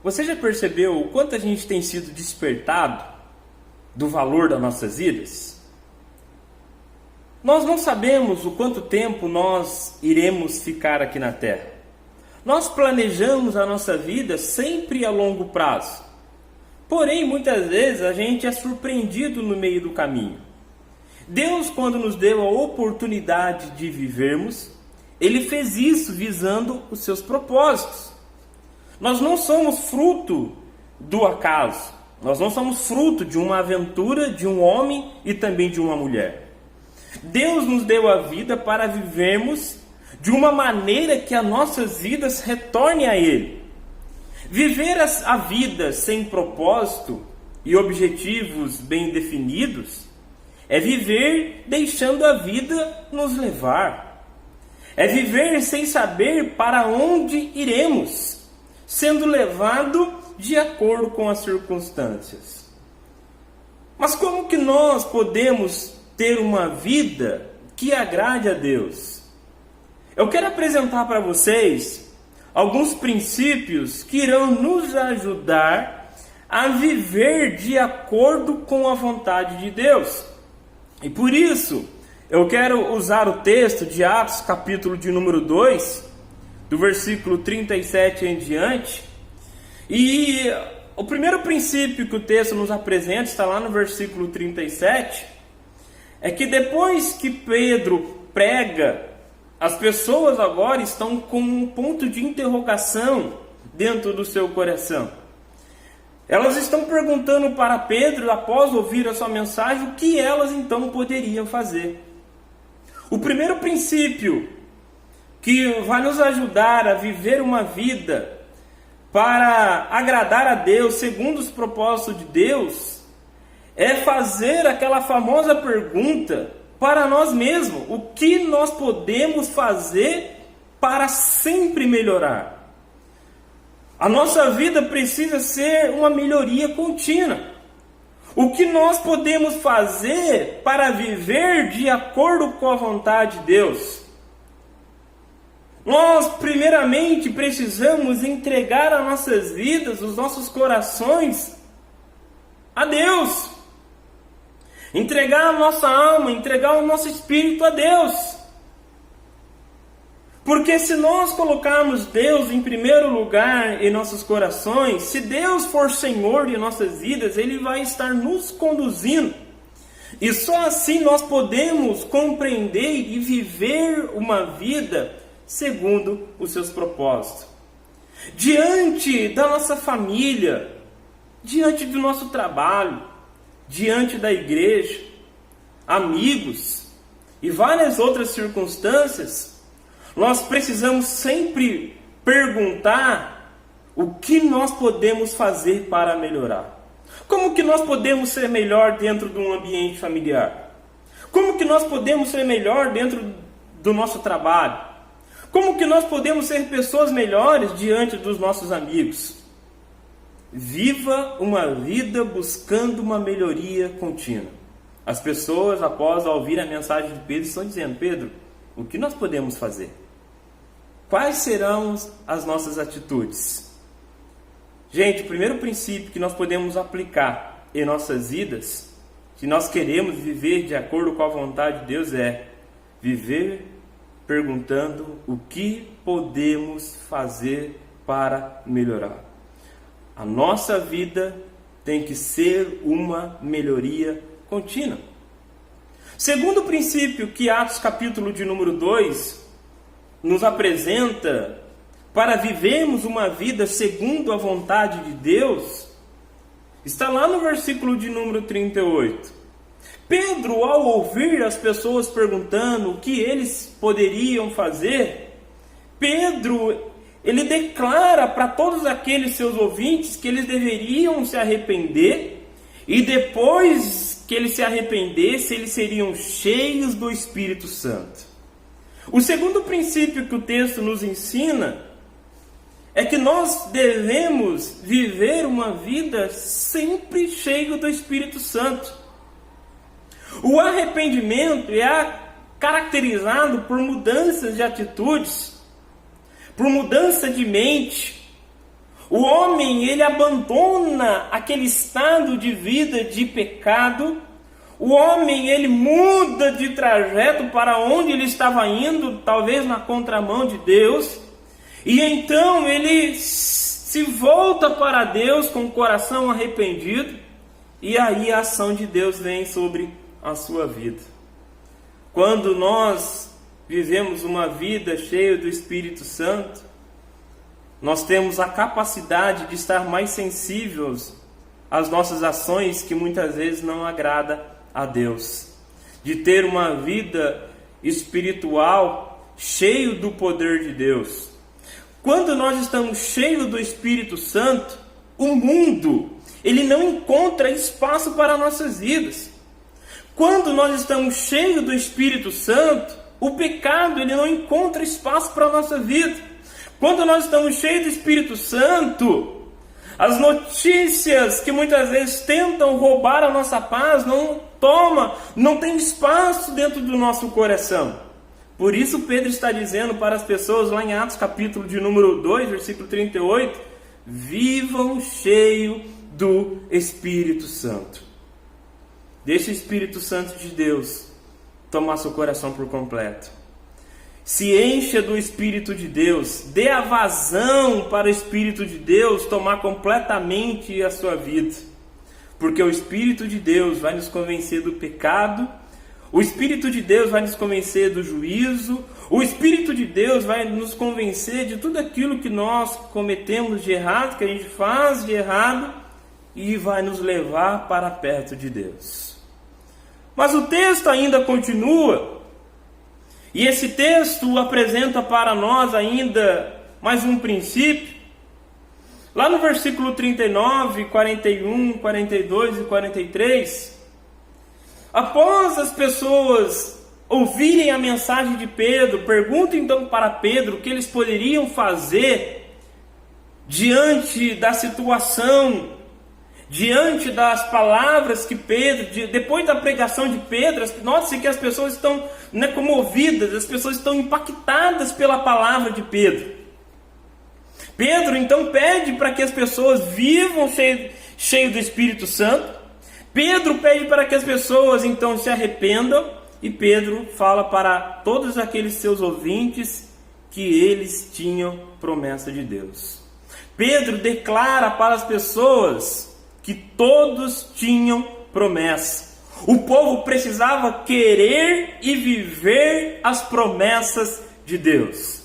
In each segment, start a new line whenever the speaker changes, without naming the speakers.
Você já percebeu o quanto a gente tem sido despertado do valor das nossas vidas? Nós não sabemos o quanto tempo nós iremos ficar aqui na Terra. Nós planejamos a nossa vida sempre a longo prazo. Porém, muitas vezes a gente é surpreendido no meio do caminho. Deus, quando nos deu a oportunidade de vivermos, Ele fez isso visando os seus propósitos. Nós não somos fruto do acaso. Nós não somos fruto de uma aventura de um homem e também de uma mulher. Deus nos deu a vida para vivermos de uma maneira que as nossas vidas retornem a Ele. Viver a vida sem propósito e objetivos bem definidos é viver deixando a vida nos levar. É viver sem saber para onde iremos, sendo levado de acordo com as circunstâncias. Mas como que nós podemos ter uma vida que agrade a Deus? Eu quero apresentar para vocês alguns princípios que irão nos ajudar a viver de acordo com a vontade de Deus. E por isso, eu quero usar o texto de Atos, capítulo de número 2, do versículo 37 em diante. E o primeiro princípio que o texto nos apresenta, está lá no versículo 37, é que depois que Pedro prega, as pessoas agora estão com um ponto de interrogação dentro do seu coração. Elas estão perguntando para Pedro, após ouvir a sua mensagem, o que elas então poderiam fazer. O primeiro princípio que vai nos ajudar a viver uma vida para agradar a Deus, segundo os propósitos de Deus, é fazer aquela famosa pergunta para nós mesmos: o que nós podemos fazer para sempre melhorar? A nossa vida precisa ser uma melhoria contínua. O que nós podemos fazer para viver de acordo com a vontade de Deus? Nós, primeiramente, precisamos entregar as nossas vidas, os nossos corações a Deus. Entregar a nossa alma, entregar o nosso espírito a Deus. Porque se nós colocarmos Deus em primeiro lugar em nossos corações, se Deus for Senhor de nossas vidas, Ele vai estar nos conduzindo. E só assim nós podemos compreender e viver uma vida segundo os seus propósitos. Diante da nossa família, diante do nosso trabalho, diante da igreja, amigos e várias outras circunstâncias, nós precisamos sempre perguntar o que nós podemos fazer para melhorar. Como que nós podemos ser melhor dentro de um ambiente familiar? Como que nós podemos ser melhor dentro do nosso trabalho? Como que nós podemos ser pessoas melhores diante dos nossos amigos? Viva uma vida buscando uma melhoria contínua. As pessoas, após ouvir a mensagem de Pedro, estão dizendo: Pedro, o que nós podemos fazer? Quais serão as nossas atitudes? Gente, o primeiro princípio que nós podemos aplicar em nossas vidas, se nós queremos viver de acordo com a vontade de Deus, é viver perguntando o que podemos fazer para melhorar. A nossa vida tem que ser uma melhoria contínua. Segundo princípio que Atos capítulo de número 2 nos apresenta para vivermos uma vida segundo a vontade de Deus, está lá no versículo de número 38. Pedro, ao ouvir as pessoas perguntando o que eles poderiam fazer, Pedro, ele declara para todos aqueles seus ouvintes que eles deveriam se arrepender, e depois que eles se arrependessem, eles seriam cheios do Espírito Santo. O segundo princípio que o texto nos ensina é que nós devemos viver uma vida sempre cheio do Espírito Santo. O arrependimento é caracterizado por mudanças de atitudes, por mudança de mente. O homem, ele abandona aquele estado de vida de pecado. O homem, ele muda de trajeto para onde ele estava indo, talvez na contramão de Deus. E então ele se volta para Deus com o coração arrependido. E aí a ação de Deus vem sobre a sua vida. Quando nós vivemos uma vida cheia do Espírito Santo, nós temos a capacidade de estar mais sensíveis às nossas ações que muitas vezes não agrada a Deus. De ter uma vida espiritual cheio do poder de Deus. Quando nós estamos cheios do Espírito Santo, o mundo, ele não encontra espaço para nossas vidas. Quando nós estamos cheios do Espírito Santo, o pecado, ele não encontra espaço para a nossa vida. Quando nós estamos cheios do Espírito Santo, as notícias que muitas vezes tentam roubar a nossa paz não tem espaço dentro do nosso coração. Por isso Pedro está dizendo para as pessoas lá em Atos capítulo de número 2, versículo 38, vivam cheio do Espírito Santo. Deixe o Espírito Santo de Deus tomar seu coração por completo. Se encha do Espírito de Deus, dê a vazão para o Espírito de Deus tomar completamente a sua vida. Porque o Espírito de Deus vai nos convencer do pecado, o Espírito de Deus vai nos convencer do juízo, o Espírito de Deus vai nos convencer de tudo aquilo que nós cometemos de errado, que a gente faz de errado, e vai nos levar para perto de Deus. Mas o texto ainda continua. E esse texto apresenta para nós ainda mais um princípio. Lá no versículo 39, 41, 42 e 43, após as pessoas ouvirem a mensagem de Pedro, perguntam então para Pedro o que eles poderiam fazer diante da situação, diante das palavras que Pedro, depois da pregação de Pedro. Note-se que as pessoas estão comovidas, as pessoas estão impactadas pela palavra de Pedro. Pedro então pede para que as pessoas vivam cheio do Espírito Santo. Pedro pede para que as pessoas então se arrependam. E Pedro fala para todos aqueles seus ouvintes que eles tinham promessa de Deus. Pedro declara para as pessoas que todos tinham promessa. O povo precisava querer e viver as promessas de Deus.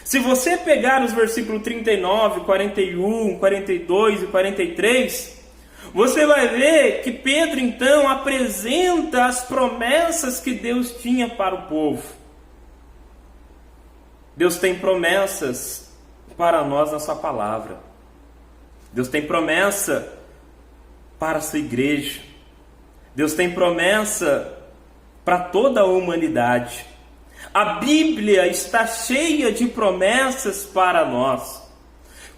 Se você pegar os versículos 39, 41, 42 e 43, você vai ver que Pedro então apresenta as promessas que Deus tinha para o povo. Deus tem promessas para nós na sua palavra. Deus tem promessa para a sua igreja. Deus tem promessa para toda a humanidade. A Bíblia está cheia de promessas para nós.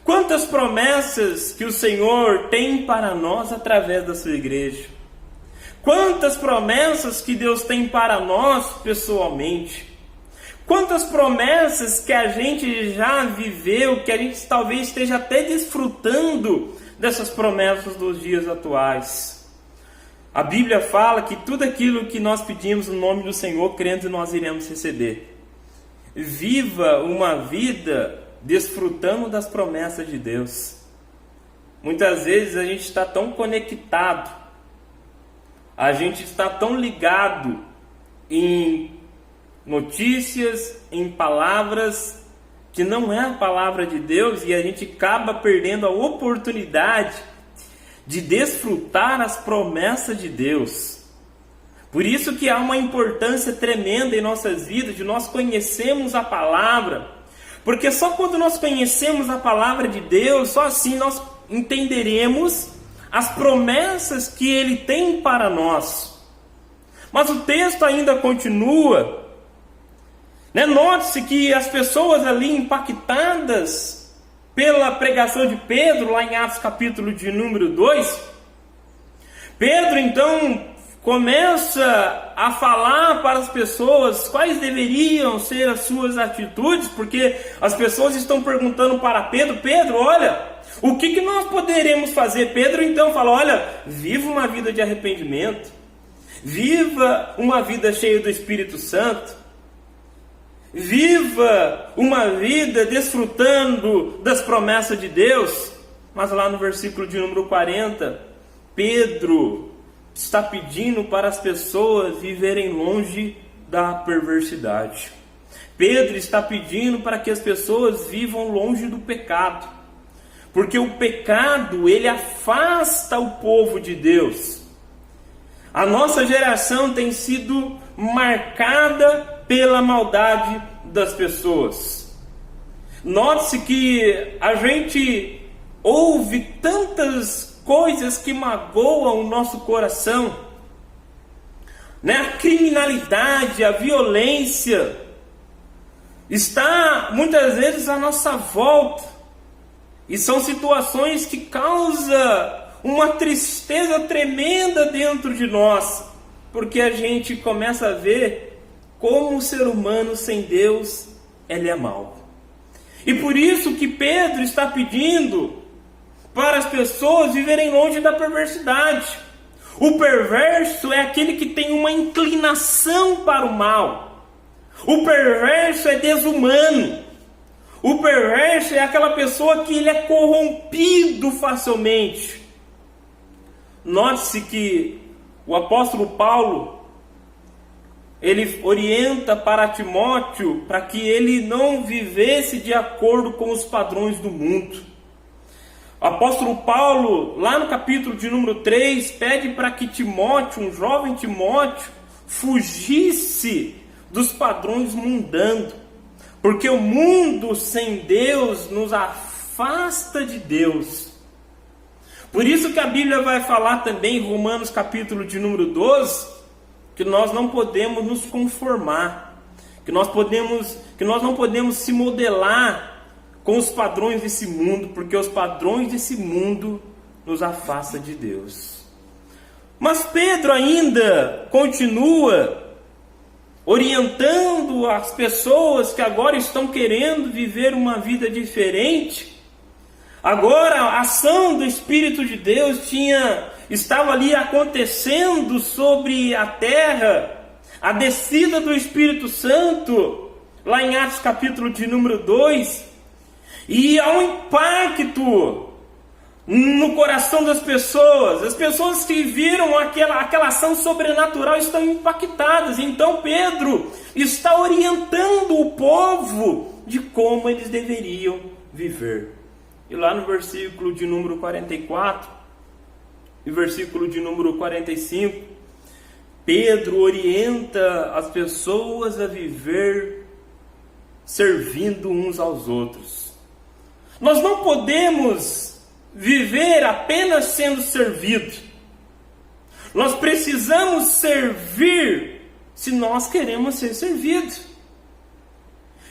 Quantas promessas que o Senhor tem para nós através da sua igreja. Quantas promessas que Deus tem para nós pessoalmente. Quantas promessas que a gente já viveu, que a gente talvez esteja até desfrutando dessas promessas dos dias atuais. A Bíblia fala que tudo aquilo que nós pedimos no nome do Senhor, crendo, nós iremos receber. Viva uma vida desfrutando das promessas de Deus. Muitas vezes a gente está tão conectado, a gente está tão ligado em notícias, em palavras, que não é a palavra de Deus, e a gente acaba perdendo a oportunidade de desfrutar as promessas de Deus. Por isso que há uma importância tremenda em nossas vidas, de nós conhecermos a palavra, porque só quando nós conhecemos a palavra de Deus, só assim nós entenderemos as promessas que Ele tem para nós. Mas o texto ainda continua. Note-se que as pessoas ali impactadas pela pregação de Pedro, lá em Atos capítulo de número 2, Pedro então começa a falar para as pessoas quais deveriam ser as suas atitudes, porque as pessoas estão perguntando para Pedro: Pedro, olha, O que nós poderemos fazer? Pedro então fala, olha, viva uma vida de arrependimento, viva uma vida cheia do Espírito Santo, viva uma vida desfrutando das promessas de Deus. Mas lá no versículo de número 40, Pedro está pedindo para as pessoas viverem longe da perversidade. Pedro está pedindo para que as pessoas vivam longe do pecado, porque o pecado, ele afasta o povo de Deus. A nossa geração tem sido marcada pela maldade das pessoas. Note-se que a gente ouve tantas coisas que magoam o nosso coração, né? A criminalidade, a violência está muitas vezes à nossa volta, e são situações que causam uma tristeza tremenda dentro de nós, porque a gente começa a ver como o ser humano sem Deus, ele é mau. E por isso que Pedro está pedindo para as pessoas viverem longe da perversidade. O perverso é aquele que tem uma inclinação para o mal. O perverso é desumano. O perverso é aquela pessoa que ele é corrompido facilmente. Note-se que o apóstolo Paulo, ele orienta para Timóteo para que ele não vivesse de acordo com os padrões do mundo. O apóstolo Paulo, lá no capítulo de número 3, pede para que Timóteo, um jovem Timóteo, fugisse dos padrões mundanos, porque o mundo sem Deus nos afasta de Deus. Por isso que a Bíblia vai falar também em Romanos capítulo de número 12, que nós não podemos nos conformar, que nós não podemos se modelar com os padrões desse mundo, porque os padrões desse mundo nos afastam de Deus. Mas Pedro ainda continua orientando as pessoas que agora estão querendo viver uma vida diferente. Agora a ação do Espírito de Deus estava ali acontecendo sobre a terra, a descida do Espírito Santo, lá em Atos capítulo de número 2, e há um impacto no coração das pessoas. As pessoas que viram aquela ação sobrenatural estão impactadas. Então Pedro está orientando o povo de como eles deveriam viver. E lá no versículo de número 44 e versículo de número 45, Pedro orienta as pessoas a viver servindo uns aos outros. Nós não podemos viver apenas sendo servidos. Nós precisamos servir se nós queremos ser servidos.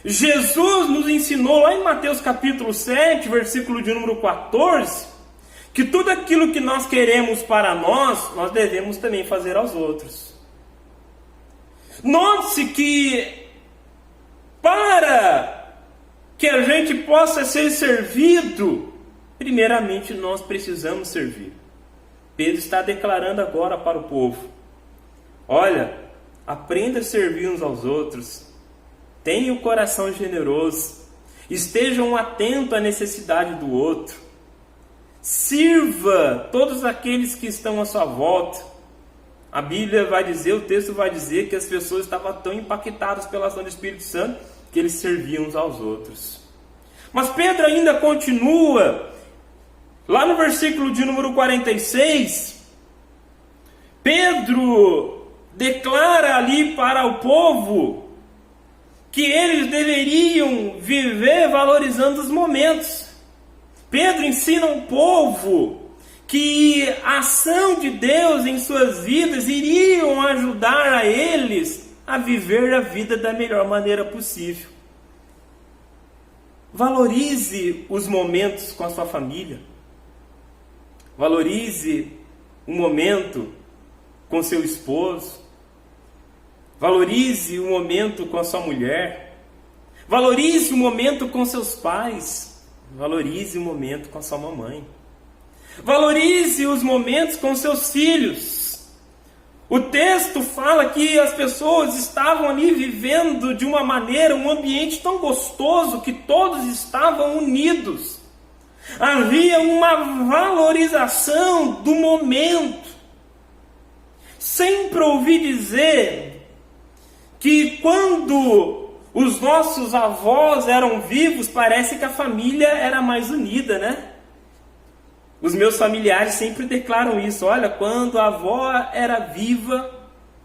Jesus nos ensinou lá em Mateus capítulo 7, versículo de número 14, que tudo aquilo que nós queremos para nós devemos também fazer aos outros. Note-se que para que a gente possa ser servido, primeiramente nós precisamos servir. Pedro está declarando agora para o povo: olha, aprenda a servir uns aos outros, tenha o coração generoso, estejam atentos à necessidade do outro, sirva todos aqueles que estão à sua volta. A Bíblia vai dizer, o texto vai dizer que as pessoas estavam tão impactadas pela ação do Espírito Santo que eles serviam uns aos outros. Mas Pedro ainda continua, lá no versículo de número 46, Pedro declara ali para o povo que eles deveriam viver valorizando os momentos. Pedro ensina o povo que a ação de Deus em suas vidas iriam ajudar a eles a viver a vida da melhor maneira possível. Valorize os momentos com a sua família. Valorize o momento com seu esposo. Valorize o momento com a sua mulher. Valorize o momento com seus pais. Valorize o momento com a sua mamãe. Valorize os momentos com seus filhos. O texto fala que as pessoas estavam ali vivendo de uma maneira, um ambiente tão gostoso que todos estavam unidos. Havia uma valorização do momento. Sempre ouvi dizer que quando os nossos avós eram vivos, parece que a família era mais unida, né? Os meus familiares sempre declaram isso. Olha, quando a avó era viva,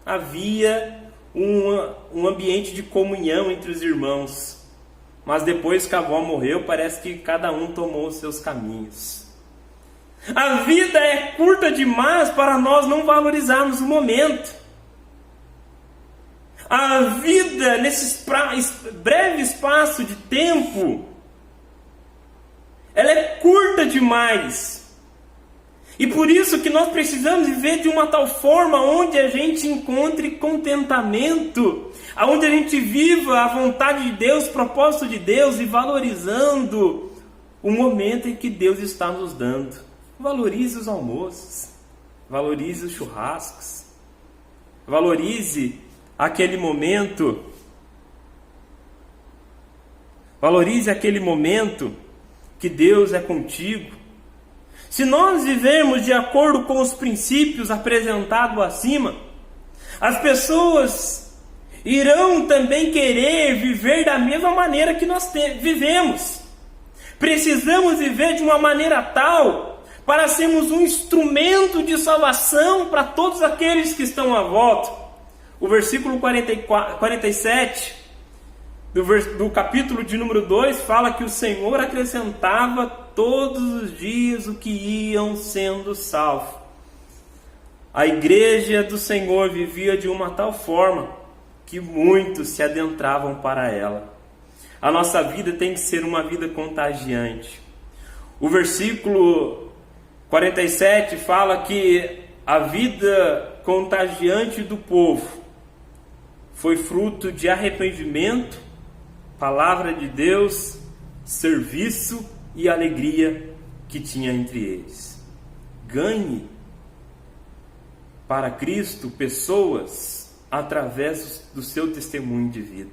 havia um ambiente de comunhão entre os irmãos. Mas depois que a avó morreu, parece que cada um tomou os seus caminhos. A vida é curta demais para nós não valorizarmos o momento. A vida, nesse breve espaço de tempo, ela é curta demais. E por isso que nós precisamos viver de uma tal forma onde a gente encontre contentamento, onde a gente viva a vontade de Deus, o propósito de Deus e valorizando o momento em que Deus está nos dando. Valorize os almoços, valorize os churrascos, valorize aquele momento, que Deus é contigo. Se nós vivermos de acordo com os princípios apresentados acima, as pessoas irão também querer viver da mesma maneira que nós vivemos. Precisamos viver de uma maneira tal para sermos um instrumento de salvação para todos aqueles que estão à volta. O versículo 47 do capítulo de número 2 fala que o Senhor acrescentava todos os dias o que iam sendo salvos. A igreja do Senhor vivia de uma tal forma que muitos se adentravam para ela. A nossa vida tem que ser uma vida contagiante. O versículo 47 fala que a vida contagiante do povo foi fruto de arrependimento, palavra de Deus, serviço e alegria que tinha entre eles. Ganhe para Cristo pessoas através do seu testemunho de vida.